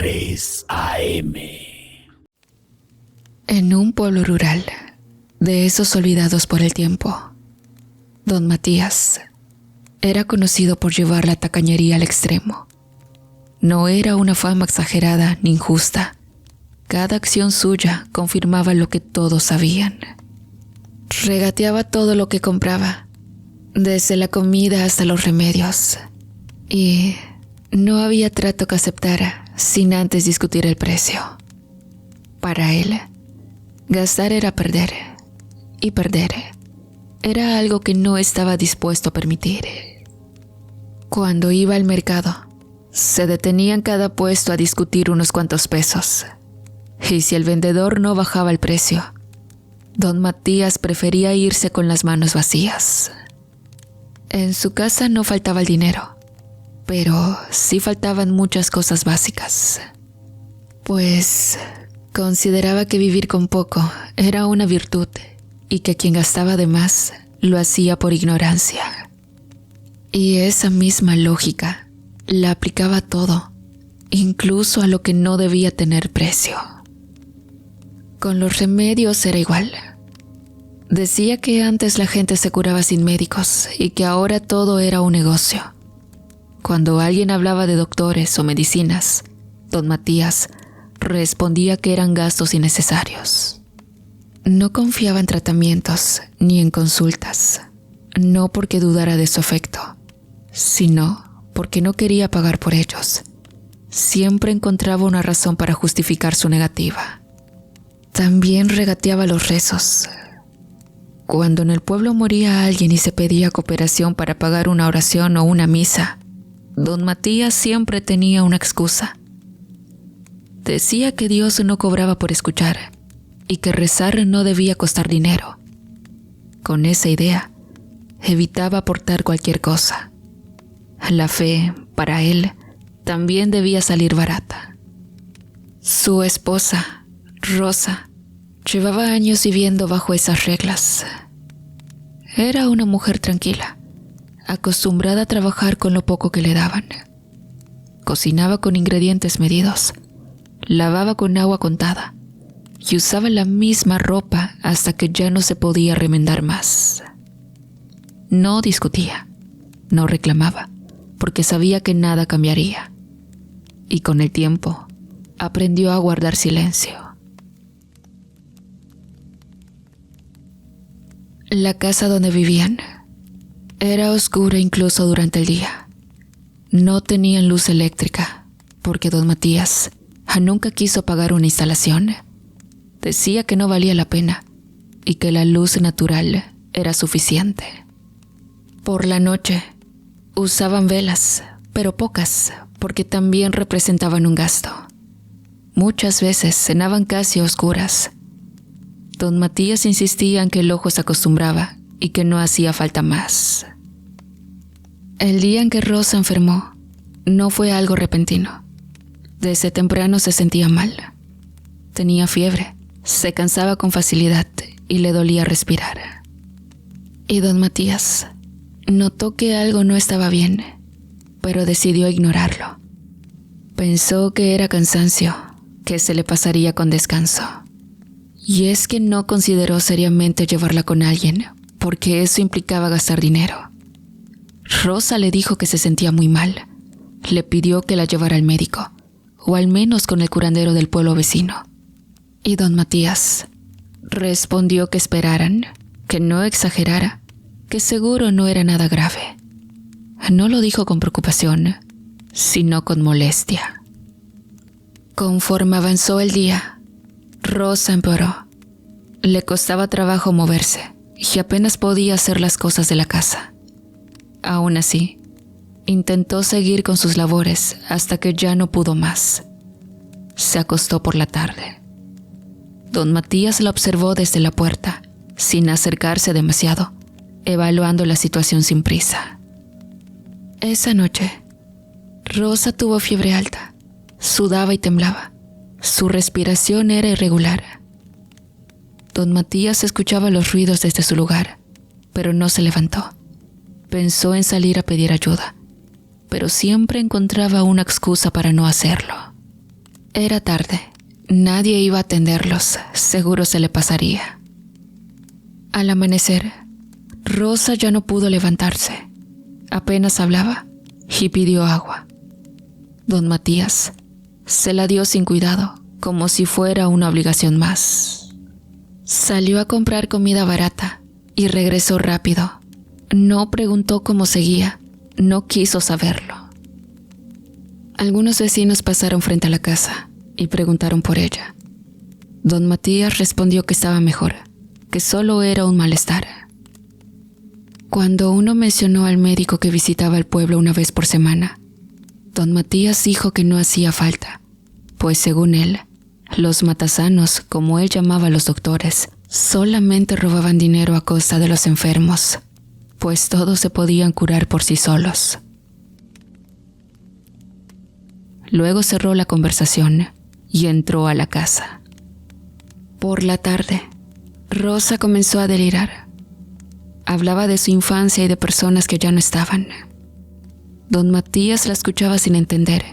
3 AM. En un pueblo rural, de esos olvidados por el tiempo, don Matías era conocido por llevar la tacañería al extremo. No era una fama exagerada ni injusta. Cada acción suya confirmaba lo que todos sabían. Regateaba todo lo que compraba, desde la comida hasta los remedios, y no había trato que aceptara sin antes discutir el precio. Para él, gastar era perder, y perder era algo que no estaba dispuesto a permitir. Cuando iba al mercado, se detenía en cada puesto a discutir unos cuantos pesos, y si el vendedor no bajaba el precio, don Matías prefería irse con las manos vacías. En su casa no faltaba el dinero, pero sí faltaban muchas cosas básicas, pues consideraba que vivir con poco era una virtud y que quien gastaba de más lo hacía por ignorancia. Y esa misma lógica la aplicaba a todo, incluso a lo que no debía tener precio. Con los remedios era igual. Decía que antes la gente se curaba sin médicos y que ahora todo era un negocio. Cuando alguien hablaba de doctores o medicinas, don Matías respondía que eran gastos innecesarios. No confiaba en tratamientos ni en consultas, no porque dudara de su efecto, sino porque no quería pagar por ellos. Siempre encontraba una razón para justificar su negativa. También regateaba los rezos. Cuando en el pueblo moría alguien y se pedía cooperación para pagar una oración o una misa, don Matías siempre tenía una excusa. Decía que Dios no cobraba por escuchar y que rezar no debía costar dinero. Con esa idea, evitaba aportar cualquier cosa. La fe, para él, también debía salir barata. Su esposa, Rosa, llevaba años viviendo bajo esas reglas. Era una mujer tranquila, acostumbrada a trabajar con lo poco que le daban. Cocinaba con ingredientes medidos, lavaba con agua contada y usaba la misma ropa hasta que ya no se podía remendar más. No discutía, no reclamaba, porque sabía que nada cambiaría. Y con el tiempo, aprendió a guardar silencio. La casa donde vivían era oscura incluso durante el día. No tenían luz eléctrica, porque don Matías nunca quiso pagar una instalación. Decía que no valía la pena y que la luz natural era suficiente. Por la noche, usaban velas, pero pocas, porque también representaban un gasto. Muchas veces cenaban casi a oscuras. Don Matías insistía en que el ojo se acostumbraba y que no hacía falta más. El día en que Rosa enfermó, no fue algo repentino. Desde temprano se sentía mal. Tenía fiebre, se cansaba con facilidad y le dolía respirar. Y don Matías notó que algo no estaba bien, pero decidió ignorarlo. Pensó que era cansancio, que se le pasaría con descanso. Y es que no consideró seriamente llevarla con alguien, porque eso implicaba gastar dinero. Rosa le dijo que se sentía muy mal. Le pidió que la llevara al médico, o al menos con el curandero del pueblo vecino. Y don Matías respondió que esperaran, que no exagerara, que seguro no era nada grave. No lo dijo con preocupación, sino con molestia. Conforme avanzó el día, Rosa empeoró. Le costaba trabajo moverse y apenas podía hacer las cosas de la casa. Aún así, intentó seguir con sus labores hasta que ya no pudo más. Se acostó por la tarde. Don Matías la observó desde la puerta, sin acercarse demasiado, evaluando la situación sin prisa. Esa noche, Rosa tuvo fiebre alta, sudaba y temblaba. Su respiración era irregular. Don Matías escuchaba los ruidos desde su lugar, pero no se levantó. Pensó en salir a pedir ayuda, pero siempre encontraba una excusa para no hacerlo. Era tarde. Nadie iba a atenderlos. Seguro se le pasaría. Al amanecer, Rosa ya no pudo levantarse. Apenas hablaba y pidió agua. Don Matías se la dio sin cuidado, como si fuera una obligación más. Salió a comprar comida barata y regresó rápido. No preguntó cómo seguía, no quiso saberlo. Algunos vecinos pasaron frente a la casa y preguntaron por ella. Don Matías respondió que estaba mejor, que solo era un malestar. Cuando uno mencionó al médico que visitaba el pueblo una vez por semana, don Matías dijo que no hacía falta, pues según él, los matasanos, como él llamaba a los doctores, solamente robaban dinero a costa de los enfermos, pues todos se podían curar por sí solos. Luego cerró la conversación y entró a la casa. Por la tarde, Rosa comenzó a delirar. Hablaba de su infancia y de personas que ya no estaban. Don Matías la escuchaba sin entender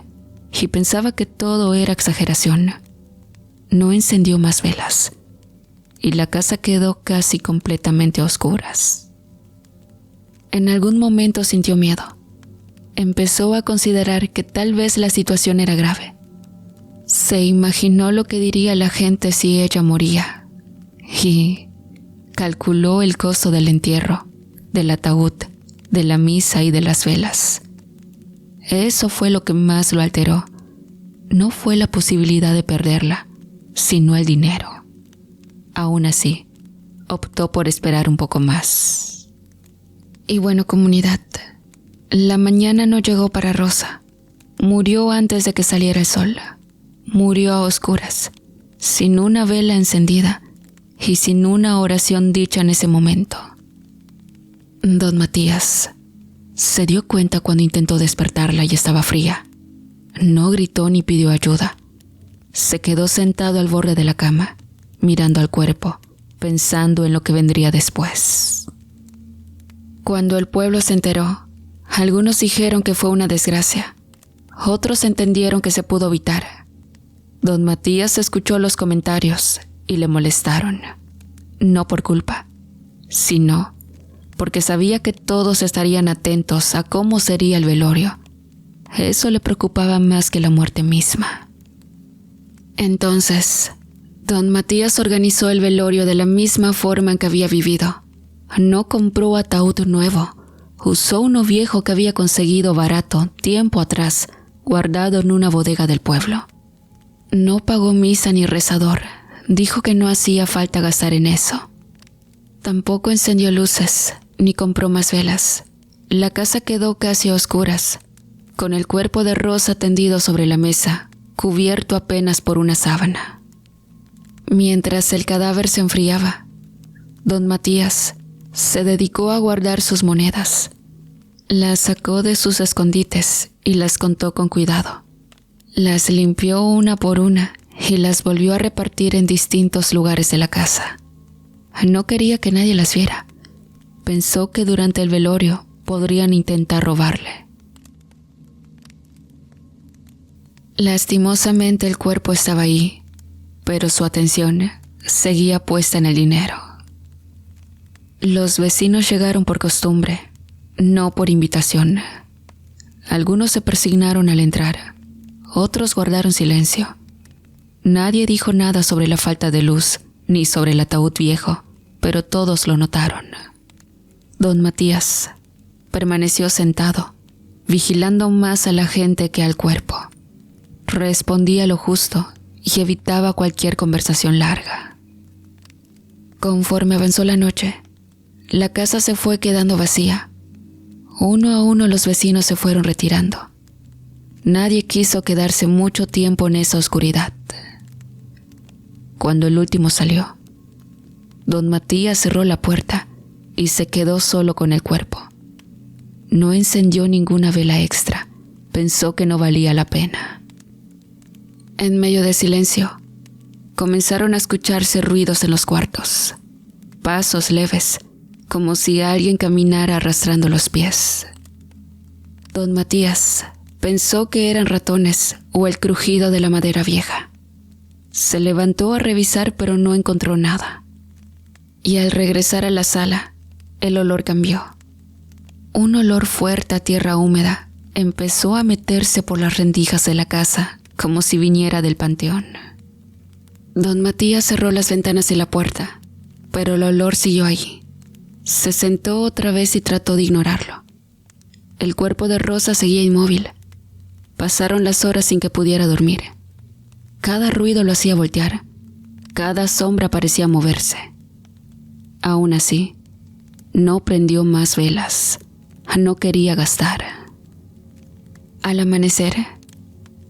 y pensaba que todo era exageración. No encendió más velas y la casa quedó casi completamente a oscuras. En algún momento sintió miedo. Empezó a considerar que tal vez la situación era grave. Se imaginó lo que diría la gente si ella moría y calculó el costo del entierro, del ataúd, de la misa y de las velas. Eso fue lo que más lo alteró. No fue la posibilidad de perderla, sino el dinero. Aún así, optó por esperar un poco más. Y bueno, comunidad, la mañana no llegó para Rosa. Murió antes de que saliera el sol. Murió a oscuras, sin una vela encendida y sin una oración dicha en ese momento. Don Matías se dio cuenta cuando intentó despertarla y estaba fría. No gritó ni pidió ayuda. Se quedó sentado al borde de la cama, mirando al cuerpo, pensando en lo que vendría después. Cuando el pueblo se enteró, algunos dijeron que fue una desgracia. Otros entendieron que se pudo evitar. Don Matías escuchó los comentarios y le molestaron. No por culpa, sino porque sabía que todos estarían atentos a cómo sería el velorio. Eso le preocupaba más que la muerte misma. Entonces, don Matías organizó el velorio de la misma forma en que había vivido. No compró ataúd nuevo. Usó uno viejo que había conseguido barato tiempo atrás, guardado en una bodega del pueblo. No pagó misa ni rezador. Dijo que no hacía falta gastar en eso. Tampoco encendió luces, ni compró más velas. La casa quedó casi a oscuras, con el cuerpo de Rosa tendido sobre la mesa, cubierto apenas por una sábana. Mientras el cadáver se enfriaba, don Matías se dedicó a guardar sus monedas. Las sacó de sus escondites y las contó con cuidado. Las limpió una por una y las volvió a repartir en distintos lugares de la casa. No quería que nadie las viera. Pensó que durante el velorio podrían intentar robarle. Lastimosamente el cuerpo estaba ahí, pero su atención seguía puesta en el dinero. Los vecinos llegaron por costumbre, no por invitación. Algunos se persignaron al entrar, otros guardaron silencio. Nadie dijo nada sobre la falta de luz ni sobre el ataúd viejo, pero todos lo notaron. Don Matías permaneció sentado, vigilando más a la gente que al cuerpo. Respondía lo justo y evitaba cualquier conversación larga. Conforme avanzó la noche, la casa se fue quedando vacía. Uno a uno los vecinos se fueron retirando. Nadie quiso quedarse mucho tiempo en esa oscuridad. Cuando el último salió, don Matías cerró la puerta y se quedó solo con el cuerpo. No encendió ninguna vela extra. Pensó que no valía la pena. En medio de silencio, comenzaron a escucharse ruidos en los cuartos. Pasos leves, como si alguien caminara arrastrando los pies. Don Matías Pensó que eran ratones o el crujido de la madera vieja. Se levantó a revisar, pero no encontró nada. Y al regresar a la sala, el olor cambió. Un olor fuerte a tierra húmeda empezó a meterse por las rendijas de la casa, como si viniera del panteón. Don Matías cerró las ventanas y la puerta, pero el olor siguió allí. Se sentó otra vez y trató de ignorarlo. El cuerpo de Rosa seguía inmóvil. Pasaron las horas sin que pudiera dormir. Cada ruido lo hacía voltear. Cada sombra parecía moverse. Aún así, no prendió más velas. No quería gastar. Al amanecer,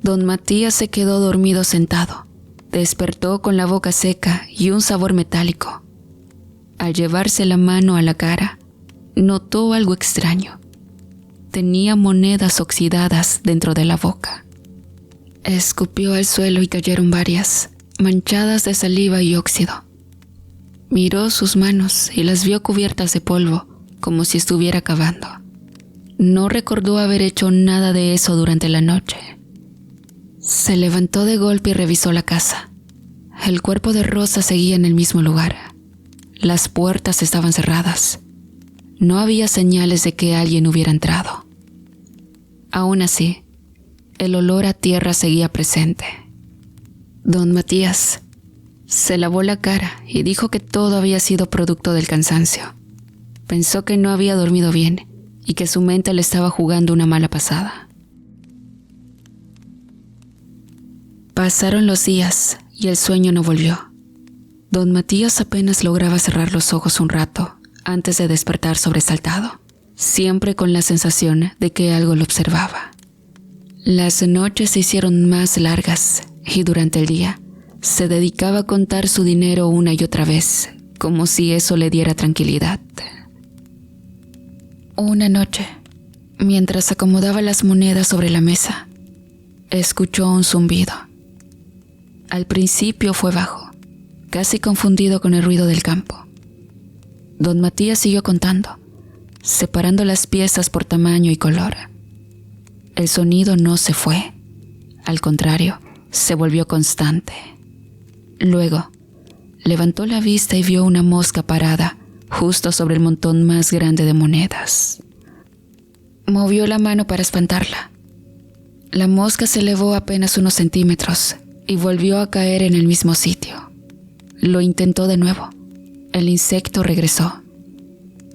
don Matías se quedó dormido sentado. Despertó con la boca seca y un sabor metálico. Al llevarse la mano a la cara, notó algo extraño. Tenía monedas oxidadas dentro de la boca. Escupió al suelo y cayeron varias, manchadas de saliva y óxido. Miró sus manos y las vio cubiertas de polvo, como si estuviera cavando. No recordó haber hecho nada de eso durante la noche. Se levantó de golpe y revisó la casa. El cuerpo de Rosa seguía en el mismo lugar. Las puertas estaban cerradas. No había señales de que alguien hubiera entrado. Aún así, el olor a tierra seguía presente. Don Matías se lavó la cara y dijo que todo había sido producto del cansancio. Pensó que no había dormido bien y que su mente le estaba jugando una mala pasada. Pasaron los días y el sueño no volvió. Don Matías apenas lograba cerrar los ojos un rato antes de despertar sobresaltado, siempre con la sensación de que algo lo observaba. Las noches se hicieron más largas y durante el día se dedicaba a contar su dinero una y otra vez, como si eso le diera tranquilidad. Una noche, mientras acomodaba las monedas sobre la mesa, escuchó un zumbido. Al principio fue bajo, casi confundido con el ruido del campo. Don Matías siguió contando, separando las piezas por tamaño y color. El sonido no se fue, al contrario, se volvió constante. Luego, levantó la vista y vio una mosca parada justo sobre el montón más grande de monedas. Movió la mano para espantarla. La mosca se elevó apenas unos centímetros y volvió a caer en el mismo sitio. Lo intentó de nuevo. El insecto regresó.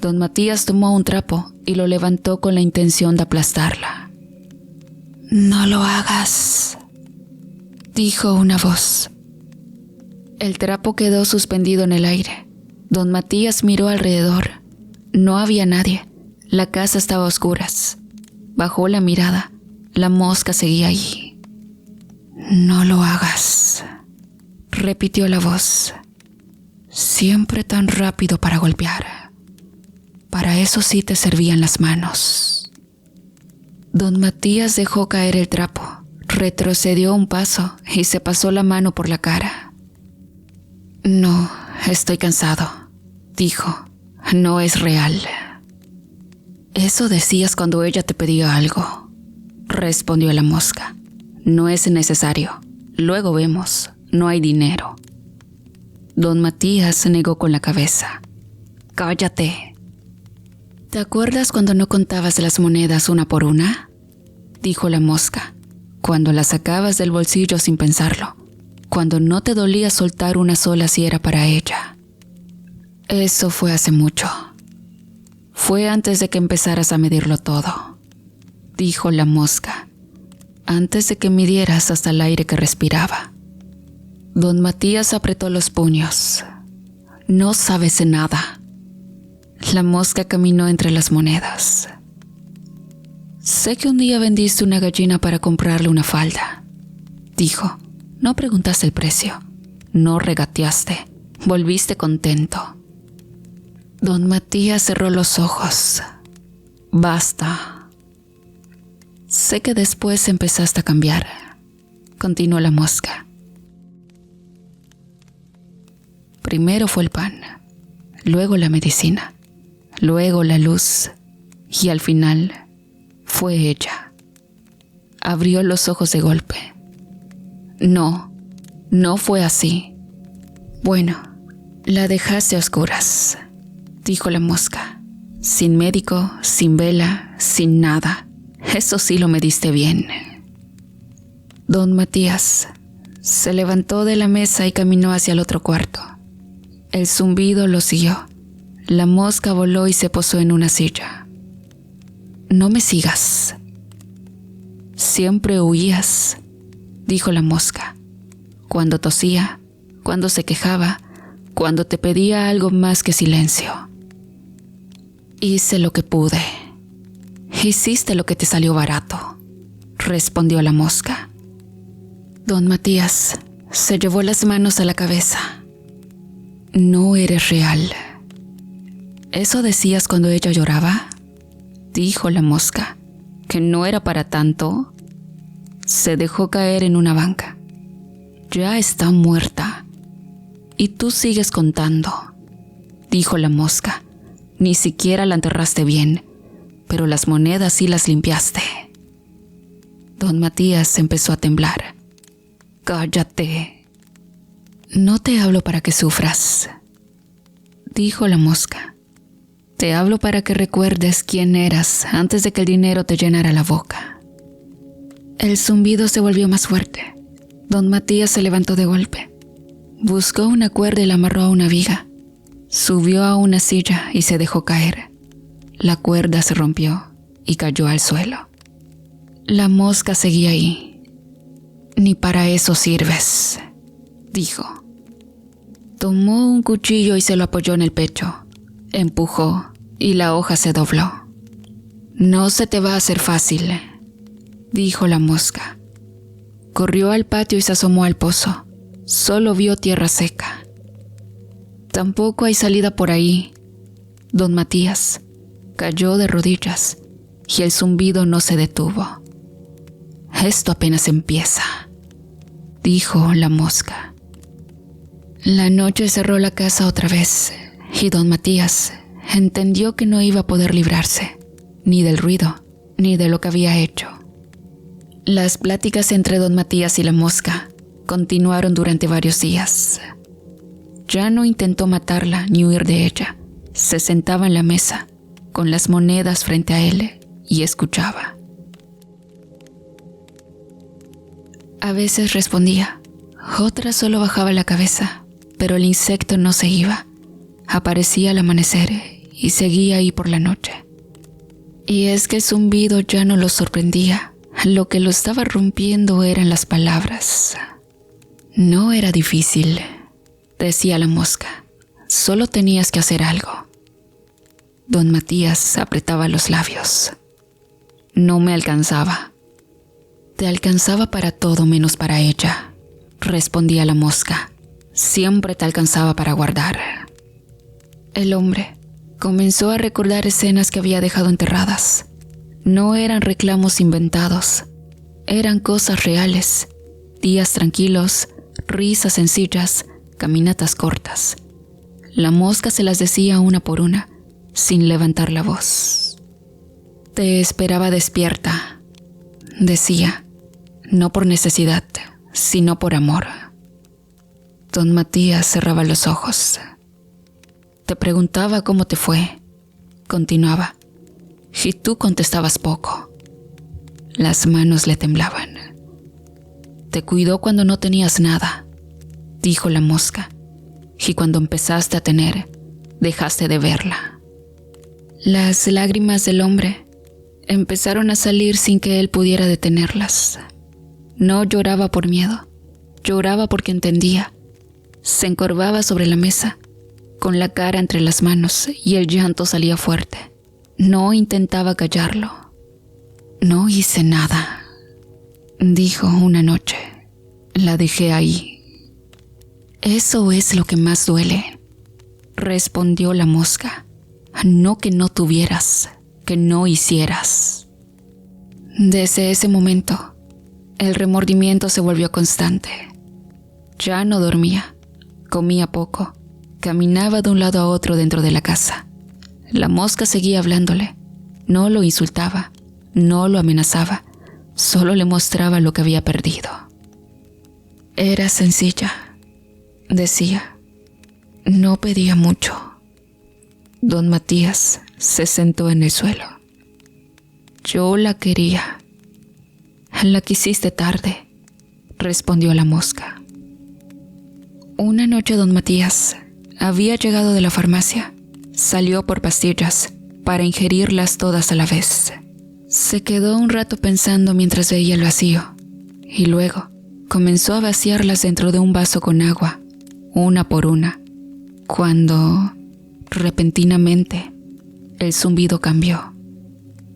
Don Matías tomó un trapo y lo levantó con la intención de aplastarla. «No lo hagas», dijo una voz. El trapo quedó suspendido en el aire. Don Matías miró alrededor. No había nadie. La casa estaba a oscuras. Bajó la mirada. La mosca seguía allí. «No lo hagas», repitió la voz. «Siempre tan rápido para golpear. Para eso sí te servían las manos». Don Matías dejó caer el trapo, retrocedió un paso y se pasó la mano por la cara. «No, estoy cansado», dijo. «No es real». «Eso decías cuando ella te pedía algo», respondió la mosca. «No es necesario. Luego vemos. No hay dinero». Don Matías se negó con la cabeza. «Cállate». «¿Te acuerdas cuando no contabas las monedas una por una?», dijo la mosca. «Cuando las sacabas del bolsillo sin pensarlo. Cuando no te dolía soltar una sola si era para ella». «Eso fue hace mucho. Fue antes de que empezaras a medirlo todo», dijo la mosca. «Antes de que midieras hasta el aire que respiraba». Don Matías apretó los puños. «No sabes nada». La mosca caminó entre las monedas. «Sé que un día vendiste una gallina para comprarle una falda», dijo. «No preguntaste el precio. No regateaste. Volviste contento». Don Matías cerró los ojos. «Basta». «Sé que después empezaste a cambiar», continuó la mosca. «Primero fue el pan, luego la medicina, luego la luz y al final fue ella. abrió los ojos de golpe. No, no fue así. Bueno, la dejaste a oscuras, dijo la mosca. Sin médico, sin vela, sin nada. Eso sí lo mediste bien. Don Matías se levantó de la mesa y caminó hacia el otro cuarto. El zumbido lo siguió. La mosca voló y se posó en una silla. No me sigas. Siempre huías, dijo la mosca. Cuando tosía, cuando se quejaba, cuando te pedía algo más que silencio. Hice lo que pude. Hiciste lo que te salió barato, respondió la mosca. Don Matías se llevó las manos a la cabeza. No eres real. ¿Eso decías cuando ella lloraba? Dijo la mosca. ¿Que no era para tanto? Se dejó caer en una banca. Ya está muerta. Y tú sigues contando, dijo la mosca. Ni siquiera la enterraste bien, pero las monedas sí las limpiaste. Don Matías empezó a temblar. Cállate. No te hablo para que sufras, dijo la mosca. Te hablo para que recuerdes quién eras antes de que el dinero te llenara la boca. El zumbido se volvió más fuerte. Don Matías se levantó de golpe. Buscó una cuerda y la amarró a una viga. Subió a una silla y se dejó caer. La cuerda se rompió y cayó al suelo. La mosca seguía ahí. Ni para eso sirves, dijo. Tomó un cuchillo y se lo apoyó en el pecho. Empujó y la hoja se dobló. No se te va a hacer fácil, dijo la mosca. Corrió al patio y se asomó al pozo. Solo vio tierra seca. Tampoco hay salida por ahí. Don Matías cayó de rodillas y el zumbido no se detuvo. Esto apenas empieza, dijo la mosca. La noche cerró la casa otra vez y don Matías entendió que no iba a poder librarse, ni del ruido, ni de lo que había hecho. Las pláticas entre don Matías y la mosca continuaron durante varios días. Ya no intentó matarla ni huir de ella. Se sentaba en la mesa, con las monedas frente a él, y escuchaba. A veces respondía, otras solo bajaba la cabeza, pero el insecto no se iba. Aparecía al amanecer y seguía ahí por la noche. Y es que el zumbido ya no lo sorprendía. Lo que lo estaba rompiendo eran las palabras. No era difícil, decía la mosca. Solo tenías que hacer algo. Don Matías apretaba los labios. No me alcanzaba. Te alcanzaba para todo menos para ella, respondía la mosca. Siempre te alcanzaba para guardar. El hombre comenzó a recordar escenas que había dejado enterradas. No eran reclamos inventados, eran cosas reales, días tranquilos, risas sencillas, caminatas cortas. La mosca se las decía una por una, sin levantar la voz. Te esperaba despierta, decía, no por necesidad, sino por amor. Don Matías cerraba los ojos. Te preguntaba cómo te fue, continuaba, y tú contestabas poco. Las manos le temblaban. Te cuidó cuando no tenías nada, dijo la mosca, y cuando empezaste a tener, dejaste de verla. Las lágrimas del hombre empezaron a salir sin que él pudiera detenerlas. No lloraba por miedo, lloraba porque entendía. Se encorvaba sobre la mesa, con la cara entre las manos, y el llanto salía fuerte. No intentaba callarlo. No hice nada, dijo una noche. La dejé ahí. Eso es lo que más duele, respondió la mosca. No que no tuvieras, que no hicieras. Desde ese momento, el remordimiento se volvió constante. Ya no dormía, comía poco, caminaba de un lado a otro dentro de la casa. La mosca seguía hablándole. No lo insultaba, no lo amenazaba, solo le mostraba lo que había perdido. Era sencilla, decía. No pedía mucho. Don Matías se sentó en el suelo. Yo la quería. La quisiste tarde, respondió la mosca. Una noche don Matías había llegado de la farmacia. Salió por pastillas para ingerirlas todas a la vez. Se quedó un rato pensando mientras veía el vacío y luego comenzó a vaciarlas dentro de un vaso con agua, una por una, cuando repentinamente el zumbido cambió.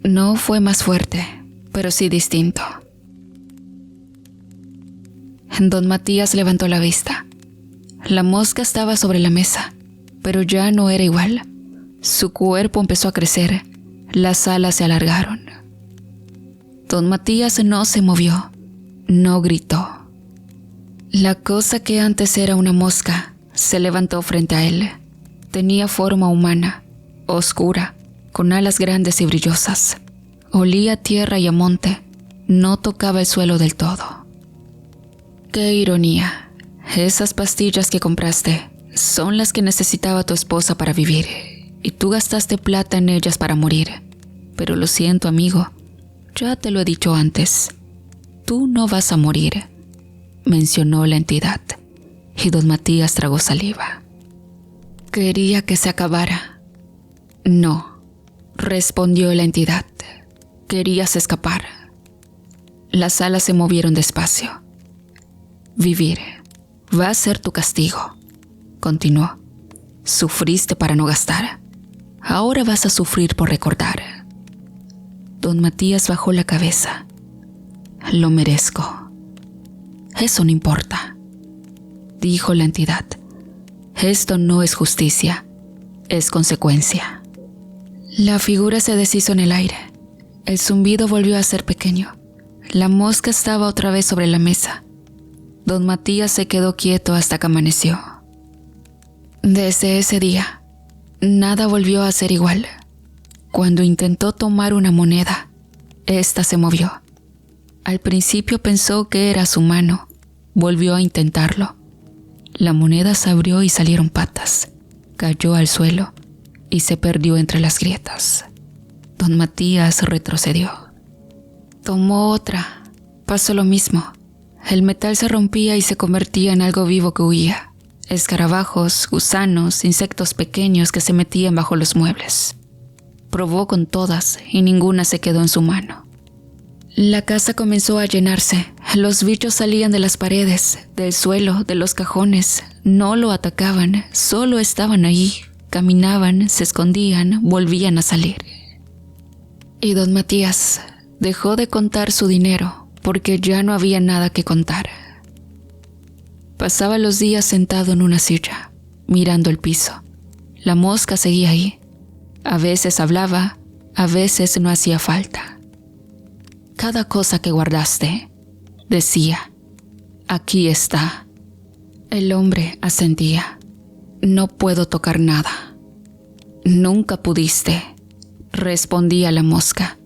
No fue más fuerte, pero sí distinto. Don Matías levantó la vista. La mosca estaba sobre la mesa, pero ya no era igual. Su cuerpo empezó a crecer, las alas se alargaron. Don Matías no se movió, no gritó. La cosa que antes era una mosca se levantó frente a él. Tenía forma humana, oscura, con alas grandes y brillosas. Olía a tierra y a monte, no tocaba el suelo del todo. ¡Qué ironía! Esas pastillas que compraste son las que necesitaba tu esposa para vivir, y tú gastaste plata en ellas para morir. Pero lo siento, amigo, ya te lo he dicho antes. Tú no vas a morir, mencionó la entidad, y don Matías tragó saliva. Quería que se acabara. No, respondió la entidad. Querías escapar. Las alas se movieron despacio. Vivir va a ser tu castigo, continuó. Sufriste para no gastar. Ahora vas a sufrir por recordar. Don Matías bajó la cabeza. Lo merezco. Eso no importa, dijo la entidad. Esto no es justicia, es consecuencia. La figura se deshizo en el aire. El zumbido volvió a ser pequeño. La mosca estaba otra vez sobre la mesa. Don Matías se quedó quieto hasta que amaneció. Desde ese día, nada volvió a ser igual. Cuando intentó tomar una moneda, ésta se movió. Al principio pensó que era su mano. Volvió a intentarlo. La moneda se abrió y salieron patas. Cayó al suelo y se perdió entre las grietas. Don Matías retrocedió. Tomó otra. Pasó lo mismo. El metal se rompía y se convertía en algo vivo que huía. Escarabajos, gusanos, insectos pequeños que se metían bajo los muebles. Probó con todas y ninguna se quedó en su mano. La casa comenzó a llenarse. Los bichos salían de las paredes, del suelo, de los cajones. No lo atacaban, solo estaban ahí. Caminaban, se escondían, volvían a salir. Y don Matías dejó de contar su dinero porque ya no había nada que contar. Pasaba los días sentado en una silla, mirando el piso. La mosca seguía ahí. A veces hablaba, a veces no hacía falta. Cada cosa que guardaste, decía, aquí está. El hombre asentía. No puedo tocar nada. Nunca pudiste, respondía la mosca.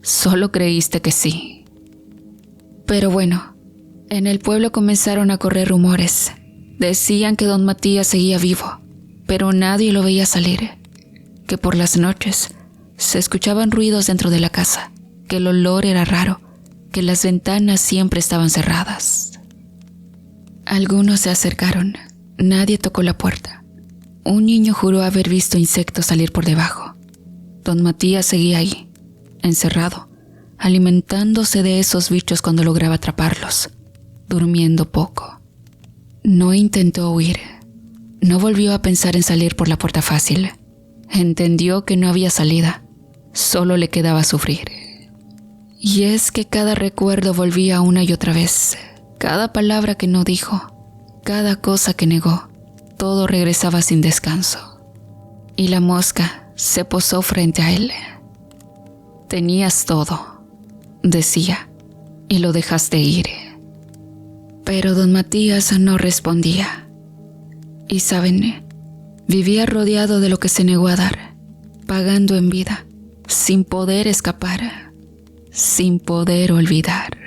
Solo creíste que sí. Pero bueno, en el pueblo comenzaron a correr rumores. Decían que don Matías seguía vivo, pero nadie lo veía salir. Que por las noches se escuchaban ruidos dentro de la casa, que el olor era raro, que las ventanas siempre estaban cerradas. Algunos se acercaron, nadie tocó la puerta. Un niño juró haber visto insectos salir por debajo. Don Matías seguía ahí, encerrado, alimentándose de esos bichos cuando lograba atraparlos, durmiendo poco. No intentó huir, no volvió a pensar en salir por la puerta fácil. Entendió que no había salida, solo le quedaba sufrir. Y es que cada recuerdo volvía una y otra vez. Cada palabra que no dijo, cada cosa que negó, todo regresaba sin descanso. Y la mosca se posó frente a él. Tenías todo, decía, y lo dejaste ir. Pero don Matías no respondía. Y saben, vivía rodeado de lo que se negó a dar, pagando en vida, sin poder escapar. sin poder olvidar.